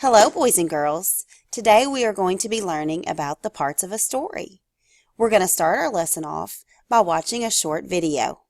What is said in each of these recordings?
Hello, boys and girls. Today we are going to be learning about the parts of a story. We're going to start our lesson off by watching a short video.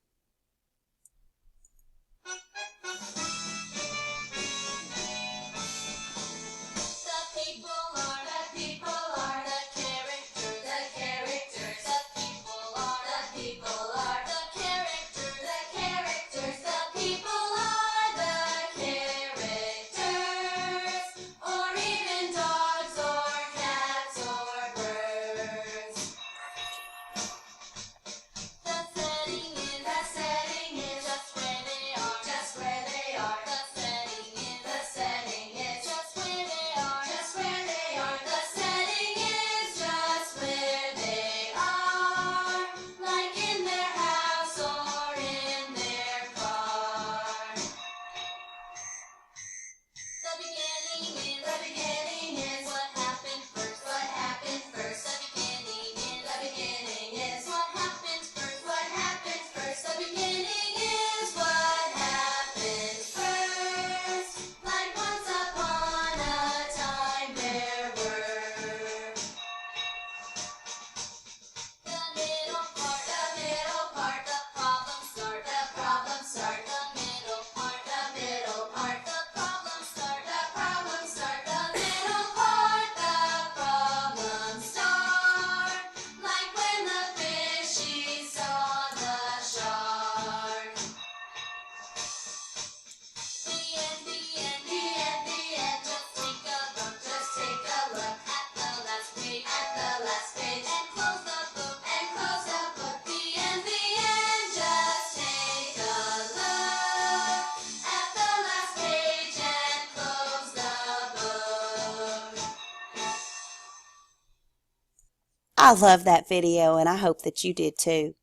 I love that video and I hope that you did too.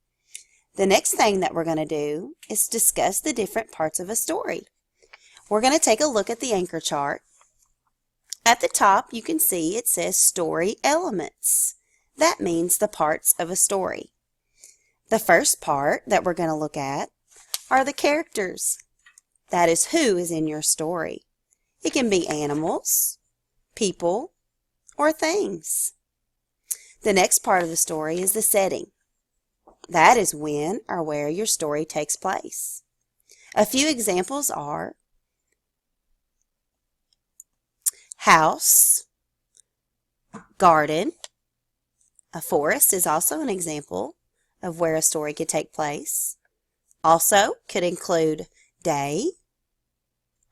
The next thing that we're going to do is discuss the different parts of a story. We're going to take a look at the anchor chart. At the top you can see it says story elements. That means the parts of a story. The first part that we're going to look at are the characters. That is who is in your story. It can be animals, people, or things. The next part of the story is the setting. That is when or where your story takes place. A few examples are house, garden. A forest is also an example of where a story could take place. Also could include day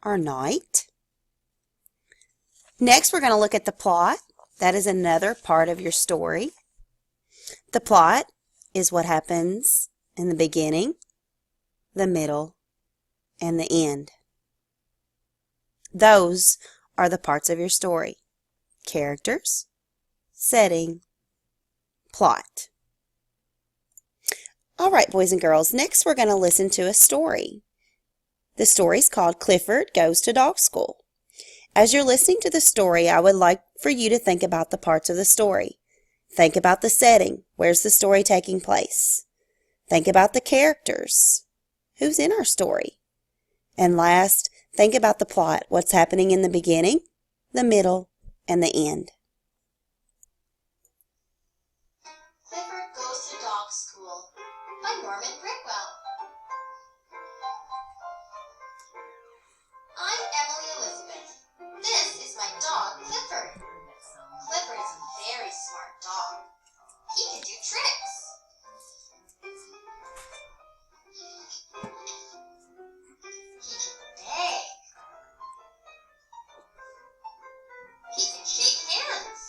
or night. Next, we're going to look at the plot. That is another part of your story. The plot is what happens in the beginning, the middle, and the end. Those are the parts of your story: characters, setting, plot. All right, boys and girls, next we're going to listen to a story. The story is called Clifford Goes to Dog School. As you're listening to the story, I would like for you to think about the parts of the story. Think about the setting. Where's the story taking place? Think about the characters. Who's in our story? And last, think about the plot. What's happening in the beginning, the middle, and the end. Clifford Goes to Dog School by Norman Brickwell. I'm Emily Elizabeth. This is my dog, Clifford. Clifford is a very smart dog. He can do tricks. He can beg. He can shake hands.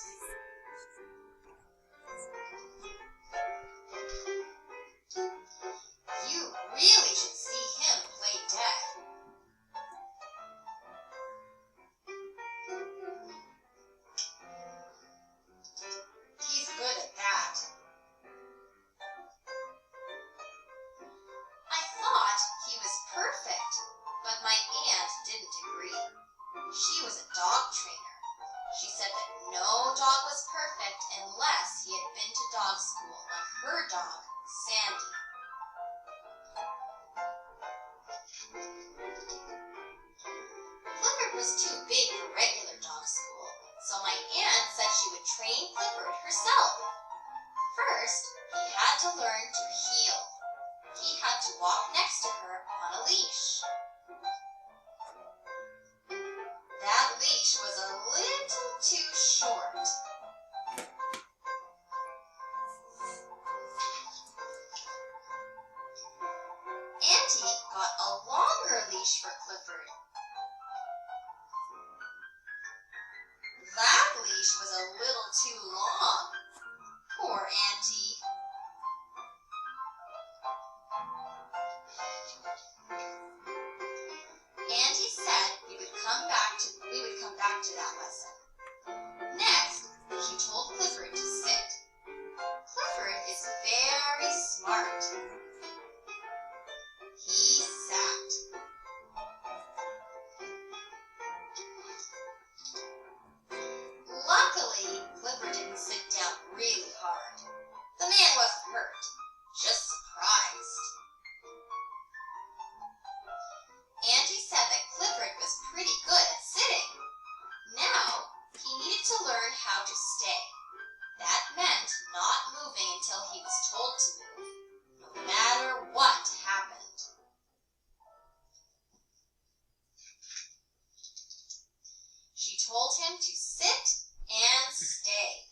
You really should see him play dead. He's good at that. I thought he was perfect, but my aunt didn't agree. She was a dog trainer. She said that no dog was perfect unless he had been to dog school like her dog, Sandy. Clifford was too big for regular dog school. leash was a little too short. Auntie got a longer leash for Clifford. That leash was a little too long. Poor Auntie. Auntie said we would come back to that lesson. Next, she told Clifford to sit. Clifford is very smart. He sat. Luckily, Clifford didn't sit down really hard. The man wasn't hurt, just surprised. Auntie said that Clifford was pretty good at sitting. Now, he needed to learn how to stay. That meant not moving until he was told to move, no matter what happened. She told him to sit and stay.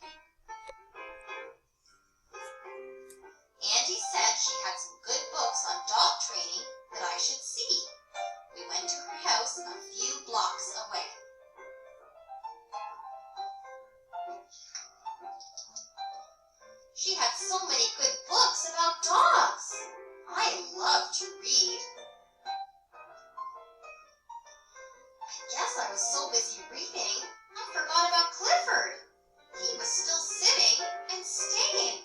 Auntie said she had some good books on dog training that I should see. We went to her house a few blocks away. She had so many good books about dogs. I love to read. I guess I was so busy reading, I forgot about Clifford. He was still sitting and staying.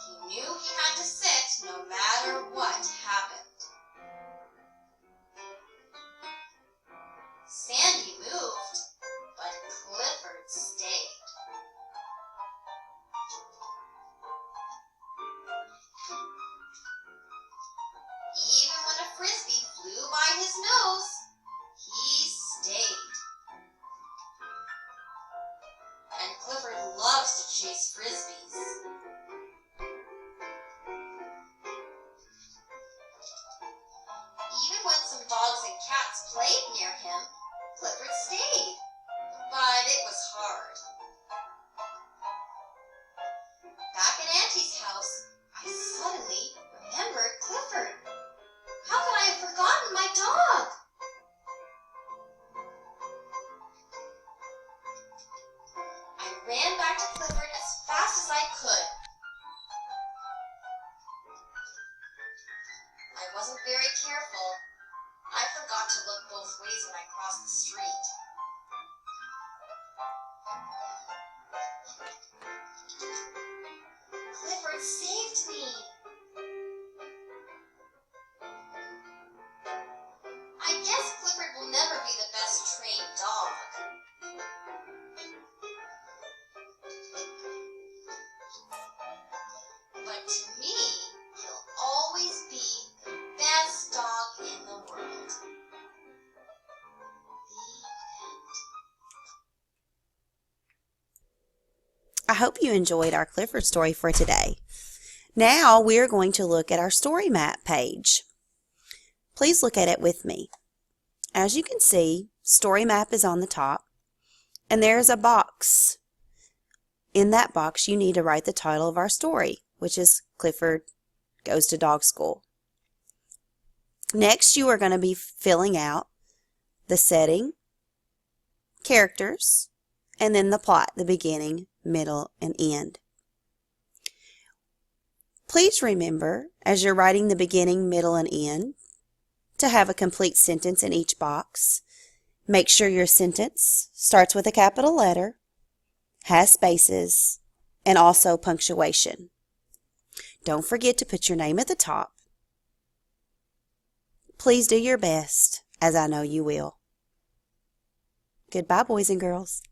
He knew he had to sit no matter what happened. Sandy moved, but Clifford stayed. Even when a frisbee flew by his nose, he stayed. And Clifford loves to chase frisbees. Even when some dogs and cats played near him, Clifford stayed. But it was hard. Back at Auntie's house, I suddenly remembered Clifford. How could I have forgotten my dog? I ran back to Clifford as fast as I could. I wasn't very careful. I forgot to look both ways when I crossed the street. Clifford saved me. I guess Clifford will never be the best trained dog. But to me, he'll always be the best dog in the world. The end. I hope you enjoyed our Clifford story for today. Now we are going to look at our story map page. Please look at it with me. As you can see, story map is on the top, and there's a box. In that box, you need to write the title of our story, which is Clifford Goes to Dog School. Next, you are going to be filling out the setting, characters, and then the plot, the beginning, middle, and end. Please remember, as you're writing the beginning, middle, and end, to have a complete sentence in each box. Make sure your sentence starts with a capital letter, has spaces, and also punctuation. Don't forget to put your name at the top. Please do your best, as I know you will. Goodbye, boys and girls.